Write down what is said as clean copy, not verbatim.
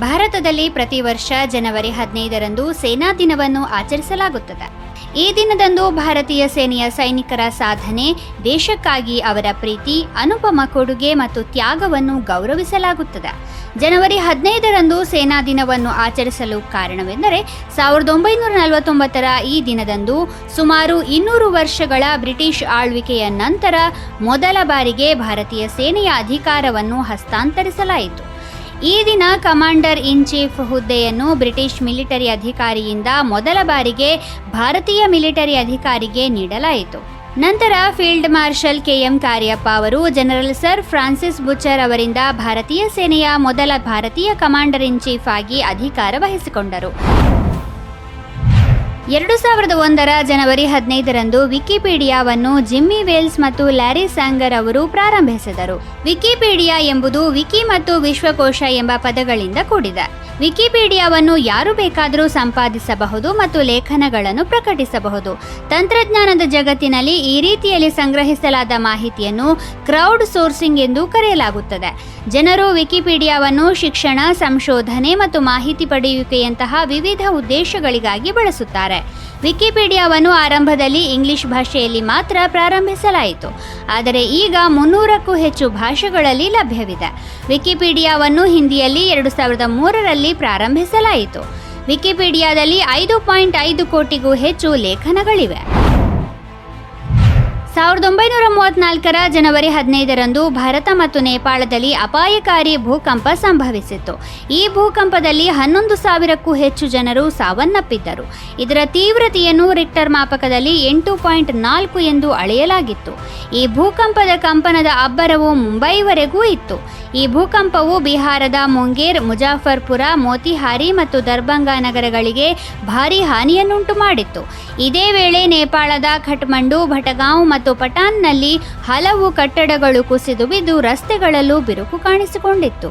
ಭಾರತದಲ್ಲಿ ಪ್ರತಿ ವರ್ಷ ಜನವರಿ 15ರಂದು ಸೇನಾ ದಿನವನ್ನು ಆಚರಿಸಲಾಗುತ್ತದೆ. ಈ ದಿನದಂದು ಭಾರತೀಯ ಸೇನೆಯ ಸೈನಿಕರ ಸಾಧನೆ, ದೇಶಕ್ಕಾಗಿ ಅವರ ಪ್ರೀತಿ, ಅನುಪಮ ಕೊಡುಗೆ ಮತ್ತು ತ್ಯಾಗವನ್ನು ಗೌರವಿಸಲಾಗುತ್ತದೆ. ಜನವರಿ 15ರಂದು ಸೇನಾ ದಿನವನ್ನು ಆಚರಿಸಲು ಕಾರಣವೆಂದರೆ 1949ರ ಈ ದಿನದಂದು ಸುಮಾರು 200 ವರ್ಷಗಳ ಬ್ರಿಟಿಷ್ ಆಳ್ವಿಕೆಯ ನಂತರ ಮೊದಲ ಬಾರಿಗೆ ಭಾರತೀಯ ಸೇನೆಯ ಅಧಿಕಾರವನ್ನು ಹಸ್ತಾಂತರಿಸಲಾಯಿತು. ಈ ದಿನ ಕಮಾಂಡರ್ ಇನ್ ಚೀಫ್ ಹುದ್ದೆಯನ್ನು ಬ್ರಿಟಿಷ್ ಮಿಲಿಟರಿ ಅಧಿಕಾರಿಯಿಂದ ಮೊದಲ ಬಾರಿಗೆ ಭಾರತೀಯ ಮಿಲಿಟರಿ ಅಧಿಕಾರಿಗೆ ನೀಡಲಾಯಿತು. ನಂತರ ಫೀಲ್ಡ್ ಮಾರ್ಷಲ್ KM ಕಾರ್ಯಪ್ಪ ಅವರು ಜನರಲ್ ಸರ್ ಫ್ರಾನ್ಸಿಸ್ ಬುಚರ್ ಅವರಿಂದ ಭಾರತೀಯ ಸೇನೆಯ ಮೊದಲ ಭಾರತೀಯ ಕಮಾಂಡರ್ ಇನ್ ಚೀಫ್ ಆಗಿ ಅಧಿಕಾರ ವಹಿಸಿಕೊಂಡರು. 2001ರ ಜನವರಿ 15ರಂದು ವಿಕಿಪೀಡಿಯಾವನ್ನು ಜಿಮ್ಮಿ ವೇಲ್ಸ್ ಮತ್ತು ಲ್ಯಾರಿ ಸ್ಯಾಂಗರ್ ಅವರು ಪ್ರಾರಂಭಿಸಿದರು. ವಿಕಿಪೀಡಿಯಾ ಎಂಬುದು ವಿಕಿ ಮತ್ತು ವಿಶ್ವಕೋಶ ಎಂಬ ಪದಗಳಿಂದ ಕೂಡಿದೆ. ವಿಕಿಪೀಡಿಯಾವನ್ನು ಯಾರು ಬೇಕಾದರೂ ಸಂಪಾದಿಸಬಹುದು ಮತ್ತು ಲೇಖನಗಳನ್ನು ಪ್ರಕಟಿಸಬಹುದು. ತಂತ್ರಜ್ಞಾನದ ಜಗತ್ತಿನಲ್ಲಿ ಈ ರೀತಿಯಲ್ಲಿ ಸಂಗ್ರಹಿಸಲಾದ ಮಾಹಿತಿಯನ್ನು ಕ್ರೌಡ್ ಸೋರ್ಸಿಂಗ್ ಎಂದು ಕರೆಯಲಾಗುತ್ತದೆ. ಜನರು ವಿಕಿಪೀಡಿಯಾವನ್ನು ಶಿಕ್ಷಣ, ಸಂಶೋಧನೆ ಮತ್ತು ಮಾಹಿತಿ ಪಡೆಯುವಿಕೆಯಂತಹ ವಿವಿಧ ಉದ್ದೇಶಗಳಿಗಾಗಿ ಬಳಸುತ್ತಾರೆ. ವಿಕಿಪೀಡಿಯಾವನ್ನು ಆರಂಭದಲ್ಲಿ ಇಂಗ್ಲಿಷ್ ಭಾಷೆಯಲ್ಲಿ ಮಾತ್ರ ಪ್ರಾರಂಭಿಸಲಾಯಿತು, ಆದರೆ ಈಗ 300ಕ್ಕೂ ಹೆಚ್ಚು ಭಾಷೆಗಳಲ್ಲಿ ಲಭ್ಯವಿದೆ. ವಿಕಿಪೀಡಿಯಾವನ್ನು ಹಿಂದಿಯಲ್ಲಿ 2003ರಲ್ಲಿ ಪ್ರಾರಂಭಿಸಲಾಯಿತು. ವಿಕಿಪೀಡಿಯಾದಲ್ಲಿ 5.5 ಕೋಟಿಗೂ ಹೆಚ್ಚು ಲೇಖನಗಳಿವೆ. 1934ರ ಜನವರಿ 15ರಂದು ಭಾರತ ಮತ್ತು ನೇಪಾಳದಲ್ಲಿ ಅಪಾಯಕಾರಿ ಭೂಕಂಪ ಸಂಭವಿಸಿತು. ಈ ಭೂಕಂಪದಲ್ಲಿ 11,000ಕ್ಕೂ ಹೆಚ್ಚು ಜನರು ಸಾವನ್ನಪ್ಪಿದ್ದರು. ಇದರ ತೀವ್ರತೆಯನ್ನು ರಿಕ್ಟರ್ ಮಾಪಕದಲ್ಲಿ 8.4 ಎಂದು ಅಳೆಯಲಾಗಿತ್ತು. ಈ ಭೂಕಂಪದ ಕಂಪನದ ಅಬ್ಬರವು ಮುಂಬೈವರೆಗೂ ಇತ್ತು. ಈ ಭೂಕಂಪವು ಬಿಹಾರದ ಮುಂಗೇರ್, ಮುಜಾಫರ್ಪುರ, ಮೋತಿಹಾರಿ ಮತ್ತು ದರ್ಭಂಗ ನಗರಗಳಿಗೆ ಭಾರೀ ಹಾನಿಯನ್ನುಂಟು ಮಾಡಿತ್ತು. ಇದೇ ವೇಳೆ ನೇಪಾಳದ ಖಟ್ಮಂಡು, ಭಟಗಾಂವ್ ಮತ್ತು ಪಟಾನ್ನಲ್ಲಿ ಹಲವು ಕಟ್ಟಡಗಳು ಕುಸಿದು ಬಿದ್ದು ರಸ್ತೆಗಳಲ್ಲೂ ಬಿರುಕು ಕಾಣಿಸಿಕೊಂಡಿತ್ತು.